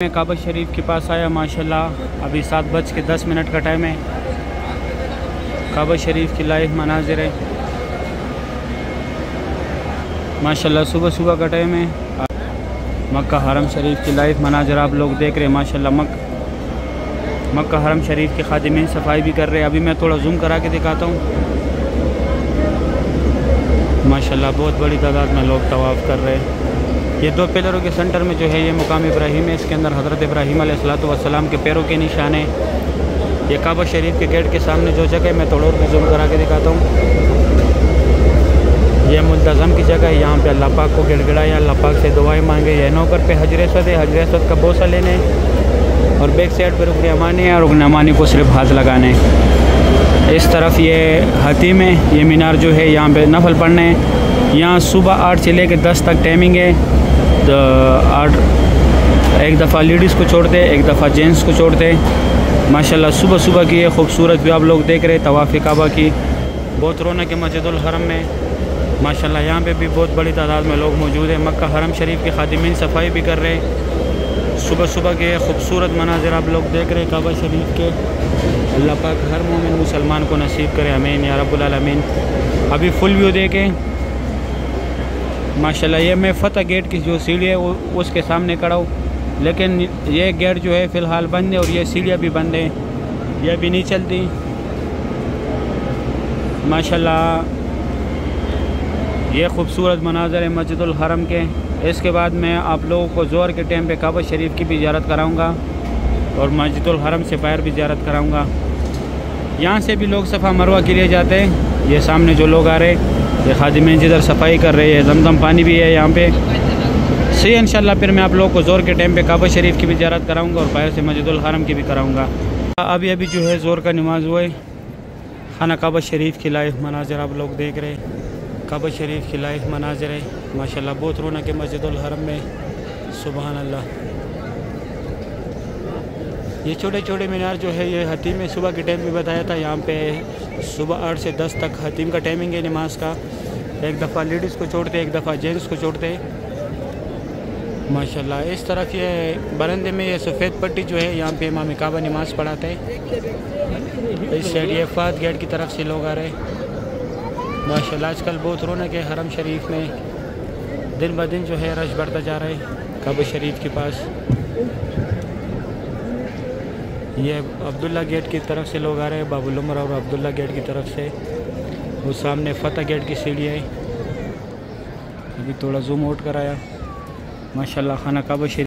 मैं काबा शरीफ के पास आया माशाल्लाह। अभी 7:10 का टाइम है। काबा शरीफ की लाइव मनाज़िर है माशाल्लाह। सुबह सुबह का टाइम है। मक्का हरम शरीफ की लाइव मनाज़िर आप लोग देख रहे हैं माशाल्लाह। मक्का हरम शरीफ के खादिमीन सफाई भी कर रहे हैं। अभी मैं थोड़ा जूम करा के दिखाता हूँ माशाल्लाह। बहुत बड़ी तादाद में लोग तवाफ़ कर रहे हैं। ये दो पिलरों के सेंटर में जो है ये मुकाम इब्राहिम है। इसके अंदर हज़रत इब्राहिम अलैहिस्सलाम के पैरों के निशान हैं। ये काबा शरीफ के गेट के सामने जो जगह है मैं थोड़ा और जूम करा के दिखाता हूँ। यह मुल्तज़म की जगह है। यहाँ पे अल्लाह पाक को गिड़गिड़ाया, अल्लाह पाक से दुआएं मांगे। यह नौकर पे हजर अस्वद है। हजर अस्वद का बोसा लेने और बैक साइड पर रुकन अमानी है और रुकन अमानी को सिर्फ हाथ लगाने। इस तरफ ये हतीम है। ये मीनार जो है यहाँ पे नफल पढ़ने। यहाँ सुबह 8 से लेकर 10 तक टाइमिंग है। तो 8 एक दफ़ा लेडीज़ को छोड़ते, एक दफ़ा जेंट्स को छोड़ते माशाल्लाह। सुबह सुबह की ये खूबसूरत भी आप लोग देख रहे हैं। तवाफ़ काबा की बहुत रौनक है मस्जिदुल हरम में माशाल्लाह। यहाँ पे भी बहुत बड़ी तादाद में लोग मौजूद हैं। मक्का हरम शरीफ के खादिमीन सफाई भी कर रहे हैं। सुबह सुबह के खूबसूरत मनाजिर आप लोग देख रहे हैं काबा शरीफ के। अल्लाह पाक हर मोमिन मुसलमान को नसीब करे, आमीन या रब्बुल आलमीन। अभी फुल व्यू देखें माशाल्लाह। ये मैं फ़तह गेट की जो सीढ़ी है वो उसके सामने खड़ा हूँ, लेकिन ये गेट जो है फ़िलहाल बंद है और ये सीढ़ियाँ भी बंद हैं, यह भी नहीं चलती माशाल्लाह। ये खूबसूरत मनाज़र है मस्जिदुल हरम के। इसके बाद मैं आप लोगों को ज़ोहर के टाइम पे काबा शरीफ की भी ज़ियारत कराऊँगा और मस्जिदुल हरम से बाहर भी ज़ियारत कराऊँगा। यहाँ से भी लोग सफ़ा मरवा के लिए जाते हैं। ये सामने जो लोग आ रहे हैं ये खादिमीन जिधर सफाई कर रहे हैं। जमजम पानी भी है यहाँ पे। सही इंशाल्लाह फिर मैं आप लोगों को ज़ोहर के टाइम पे काबा शरीफ की भी ज़ियारत कराऊँगा और बाहर से मस्जिदुल हरम की भी कराऊँगा। अभी जो है ज़ोहर का नमाज हुआ है। खाना काबा शरीफ की लाइव मनाज़िर आप लोग देख रहे हैं। काबा शरीफ की लाइव मनाज़िर है माशाल्लाह। बहुत रौनक है मस्जिदुल हरम में, सुबहान अल्लाह। ये छोटे छोटे मीनार जो है ये हतीम में सुबह के टाइम में बताया था। यहाँ पे सुबह 8 से 10 तक हतीम का टाइमिंग है नमाज का। एक दफ़ा लेडीज़ को छोड़ते, एक दफ़ा जेंट्स को छोड़ते माशाल्लाह। इस तरफ ये बरंदे में ये सफ़ेद पट्टी जो है यहाँ पे इमाम काबा नमाज़ पढ़ाते हैं। इस साइड ये फात गेट की तरफ से लोग आ रहे हैं माशाल्लाह। आजकल बहुत रौनक है हरम शरीफ में। दिन ब दिन जो है रश बढ़ता जा रहा है काबा शरीफ के पास। ये अब्दुल्ला गेट की तरफ से लोग आ रहे हैं, बाबुल उमर और अब्दुल्ला गेट की तरफ से। वो सामने फ़तह गेट की सीढ़ी है। अभी थोड़ा जूम आउट कराया माशाल्लाह। खाना काबा शरीफ